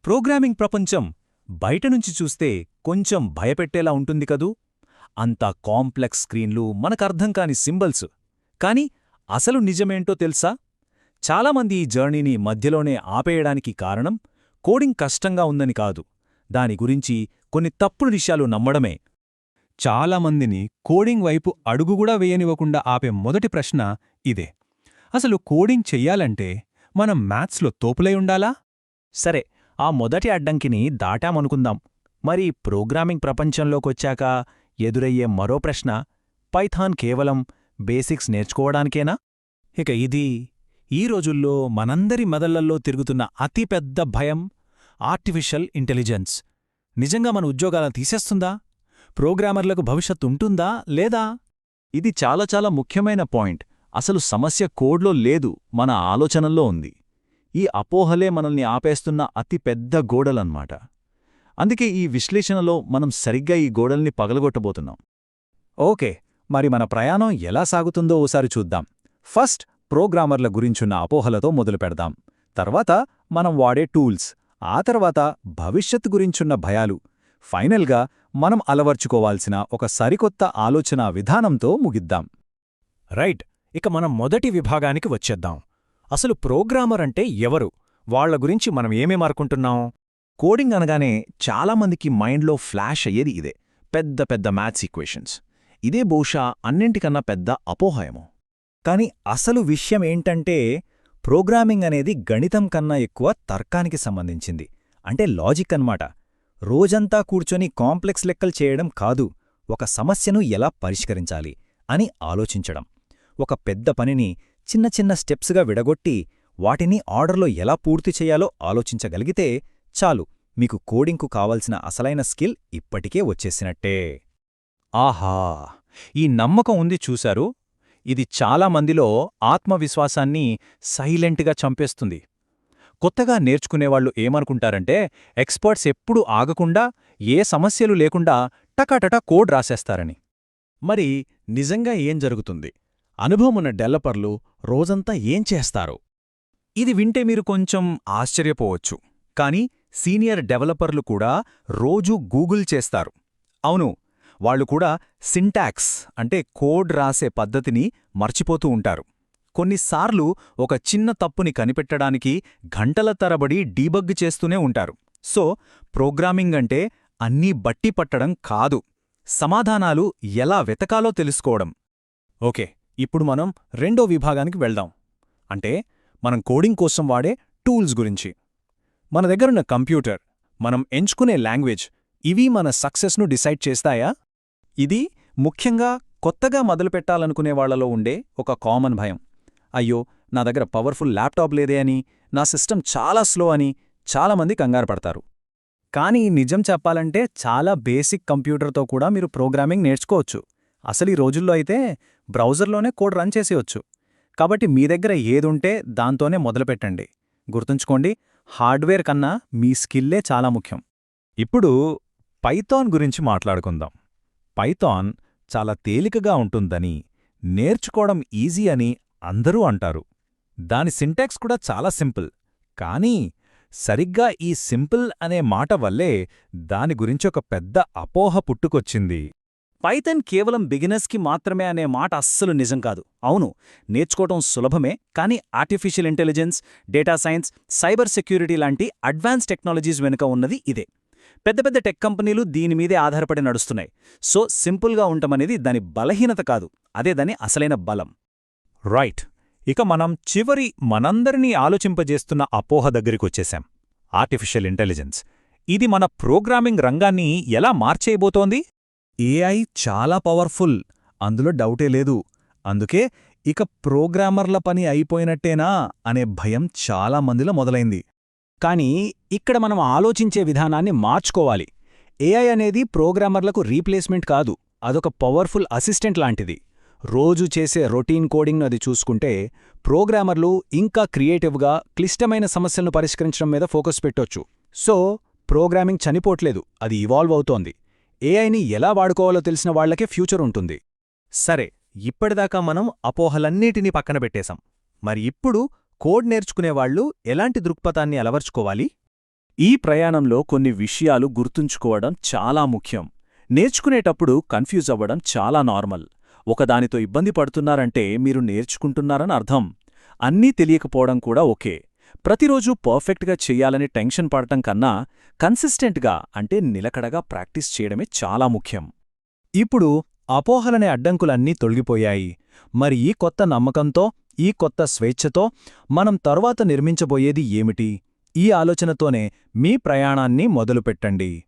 Programming ప్రపంచం బయటనుంచి చూస్తే కొంచెం భయపెట్టేలా ఉంటుంది కదూ. అంతా కాంప్లెక్స్ స్క్రీన్లు, మనకర్థం కాని సింబల్స్. కాని అసలు నిజమేంటో తెలుసా? చాలామంది ఈ జర్నీని మధ్యలోనే ఆపేయడానికి కారణం కోడింగ్ కష్టంగా ఉందని కాదు, దాని గురించి కొన్ని తప్పుడు విషయాలు నమ్మడమే. చాలామందిని కోడింగ్ వైపు అడుగుగూడా వేయనివ్వకుండా ఆపే మొదటి ప్రశ్న ఇదే. అసలు కోడింగ్ చెయ్యాలంటే మనం మ్యాథ్స్లో తోపులై ఉండాలా? సరే, ఆ మొదటి అడ్డంకిని దాటామనుకుందాం. మరి ప్రోగ్రామింగ్ ప్రపంచంలోకొచ్చాక ఎదురయ్యే మరో ప్రశ్న, పైథాన్ కేవలం బేసిక్స్ నేర్చుకోవడానికేనా? ఇక ఇది ఈ రోజుల్లో మనందరి మెదళ్లల్లో తిరుగుతున్న అతిపెద్ద భయం, ఆర్టిఫిషియల్ ఇంటెలిజెన్స్. నిజంగా మన ఉద్యోగాలను తీసేస్తుందా? ప్రోగ్రామర్లకు భవిష్యత్తుంటుందా లేదా? ఇది చాలా చాలా ముఖ్యమైన పాయింట్. అసలు సమస్య కోడ్లో లేదు, మన ఆలోచనల్లో ఉంది. ఈ అపోహలే మనల్ని ఆపేస్తున్న అతి పెద్ద గోడలన్మాట. అందుకే ఈ విశ్లేషణలో మనం సరిగ్గా ఈ గోడల్ని పగలగొట్టబోతున్నాం. ఓకే, మరి మన ప్రయాణం ఎలా సాగుతుందో ఓసారి చూద్దాం. ఫస్ట్ ప్రోగ్రామర్ల గురించున్న అపోహలతో మొదలుపెడదాం. తర్వాత మనం వాడే టూల్స్, ఆ తర్వాత భవిష్యత్తు గురించున్న భయాలు, ఫైనల్గా మనం అలవర్చుకోవాల్సిన ఒక సరికొత్త ఆలోచనా విధానంతో ముగిద్దాం. రైట్, ఇక మనం మొదటి విభాగానికి వచ్చేద్దాం. అసలు ప్రోగ్రామర్ అంటే ఎవరు? వాళ్ల గురించి మనం ఏమేమనుకుంటున్నాం? కోడింగ్ అనగానే చాలామందికి మైండ్లో ఫ్లాష్ అయ్యేది ఇదే, పెద్ద పెద్ద మ్యాథ్స్ ఈక్వేషన్స్. ఇదే బహుశా అన్నింటికన్నా పెద్ద అపోహయము. కాని అసలు విషయమేంటంటే, ప్రోగ్రామింగ్ అనేది గణితం కన్నా ఎక్కువ తర్కానికి సంబంధించింది. అంటే లాజిక్ అన్నమాట. రోజంతా కూర్చొని కాంప్లెక్స్ లెక్కలు చేయడం కాదు, ఒక సమస్యను ఎలా పరిష్కరించాలి అని ఆలోచించడం. ఒక పెద్ద పనిని చిన్న చిన్న స్టెప్స్గా విడగొట్టి వాటిని ఆర్డర్లో ఎలా పూర్తి చేయాలో ఆలోచించగలిగితే చాలు, మీకు కోడింగ్కు కావలసిన అసలైన స్కిల్ ఇప్పటికే వచ్చేసినట్టే. ఆహా, ఈ నమ్మకం ఉంది చూశారు? ఇది చాలామందిలో ఆత్మవిశ్వాసాన్ని సైలెంట్గా చంపేస్తుంది. కొత్తగా నేర్చుకునేవాళ్లు ఏమనుకుంటారంటే, ఎక్స్పర్ట్స్ ఎప్పుడూ ఆగకుండా, ఏ సమస్యలు లేకుండా టకాటకా కోడ్ రాసేస్తారని. మరి నిజంగా ఏం జరుగుతుంది? అనుభవమున్న డెవలపర్లు రోజంతా ఏం చేస్తారు? ఇది వింటే మీరు కొంచెం ఆశ్చర్యపోవచ్చు. కాని సీనియర్ డెవలపర్లు కూడా రోజూ గూగుల్ చేస్తారు. అవును, వాళ్లు కూడా సింటాక్స్ అంటే కోడ్ రాసే పద్ధతిని మర్చిపోతూ ఉంటారు. కొన్నిసార్లు ఒక చిన్న తప్పుని కనిపెట్టడానికి గంటల తరబడి డీబగ్ చేస్తూనే ఉంటారు. సో ప్రోగ్రామింగ్ అంటే అన్నీ బట్టి పట్టడం కాదు, సమాధానాలు ఎలా వెతకాలో తెలుసుకోవడం. ఓకే, ఇప్పుడు మనం రెండో విభాగానికి వెళ్దాం. అంటే మనం కోడింగ్ కోసం వాడే టూల్స్ గురించి. మన దగ్గరున్న కంప్యూటర్, మనం ఎంచుకునే లాంగ్వేజ్, ఇవి మన సక్సెస్ను డిసైడ్ చేస్తాయా? ఇది ముఖ్యంగా కొత్తగా మొదలుపెట్టాలనుకునే వాళ్లలో ఉండే ఒక కామన్ భయం. అయ్యో, నా దగ్గర పవర్ఫుల్ ల్యాప్టాప్ లేదే అని, నా సిస్టమ్ చాలా స్లో అని చాలామంది కంగారు పడతారు. కానీ నిజం చెప్పాలంటే చాలా బేసిక్ కంప్యూటర్తో కూడా మీరు ప్రోగ్రామింగ్ నేర్చుకోవచ్చు. అసలు ఈ రోజుల్లో అయితే బ్రౌజర్లోనే కోడ్ రన్ చేసేయొచ్చు. కాబట్టి మీ దగ్గర ఏదుంటే దాంతోనే మొదలుపెట్టండి. గుర్తుంచుకోండి, హార్డ్వేర్ కన్నా మీ స్కిల్లే చాలా ముఖ్యం. ఇప్పుడు పైథాన్ గురించి మాట్లాడుకుందాం. పైథాన్ చాలా తేలికగా ఉంటుందని, నేర్చుకోవడం ఈజీ అని అందరూ అంటారు. దాని సింటాక్స్ కూడా చాలా సింపుల్. కానీ సరిగ్గా ఈ సింపుల్ అనే మాట వల్లే దాని గురించొక పెద్ద అపోహ పుట్టుకొచ్చింది. పైథాన్ కేవలం బిగినర్స్కి మాత్రమే అనే మాట అస్సలు నిజం కాదు. అవును, నేర్చుకోవటం సులభమే. కానీ artificial intelligence, data science, cyber security లాంటి అడ్వాన్స్ టెక్నాలజీస్ వెనుక ఉన్నది ఇదే. పెద్ద పెద్ద టెక్ కంపెనీలు దీనిమీదే ఆధారపడి నడుస్తున్నాయి. సో సింపుల్గా ఉండమనేది దాని బలహీనత కాదు, అదే దాని అసలైన బలం. రైట్, ఇక మనం చివరి మనందరినీ ఆలోచింపజేస్తున్న అపోహ దగ్గరికొచ్చేశాం, ఆర్టిఫిషియల్ ఇంటెలిజెన్స్. ఇది మన ప్రోగ్రామింగ్ రంగాన్ని ఎలా మార్చేయబోతోంది? ఏఐ చాలా పవర్ఫుల్, అందులో డౌటే లేదు. అందుకే ఇక ప్రోగ్రామర్ల పని అయిపోయినట్టేనా అనే భయం చాలా మందిలో మొదలైంది. కానీ ఇక్కడ మనం ఆలోచించే విధానాన్ని మార్చుకోవాలి. ఏఐ అనేది ప్రోగ్రామర్లకు రీప్లేస్మెంట్ కాదు, అదొక పవర్ఫుల్ అసిస్టెంట్ లాంటిది. రోజు చేసే రొటీన్ కోడింగ్ను అది చూసుకుంటే, ప్రోగ్రామర్లు ఇంకా క్రియేటివ్గా క్లిష్టమైన సమస్యలను పరిష్కరించడం మీద ఫోకస్ పెట్టొచ్చు. సో ప్రోగ్రామింగ్ చనిపోట్లేదు, అది ఇవాల్వ్ అవుతోంది. ఏఐని ఎలా వాడుకోవాలో తెలిసిన వాళ్లకే ఫ్యూచర్ ఉంటుంది. సరే, ఇప్పటిదాకా మనం అపోహలన్నిటినీ పక్కన పెట్టేశాం. మరి ఇప్పుడు కోడ్ నేర్చుకునేవాళ్లు ఎలాంటి దృక్పథాన్ని అలవర్చుకోవాలి? ఈ ప్రయాణంలో కొన్ని విషయాలు గుర్తుంచుకోవడం చాలా ముఖ్యం. నేర్చుకునేటప్పుడు కన్ఫ్యూజ్ అవ్వడం చాలా నార్మల్. ఒకదానితో ఇబ్బంది పడుతున్నారంటే మీరు నేర్చుకుంటున్నారని అర్థం. అన్నీ తెలియకపోవడం కూడా ఓకే. ప్రతిరోజూ పర్ఫెక్ట్గా చెయ్యాలని టెన్షన్ పడటం కన్నా కన్సిస్టెంట్గా అంటే నిలకడగా ప్రాక్టీస్ చేయడమే చాలా ముఖ్యం. ఇప్పుడు అపోహలనే అడ్డంకులన్నీ తొలగిపోయాయి. మరి ఈ కొత్త నమ్మకంతో, ఈ కొత్త స్వేచ్ఛతో మనం తరువాత నిర్మించబోయేది ఏమిటి? ఈ ఆలోచనతోనే మీ ప్రయాణాన్ని మొదలుపెట్టండి.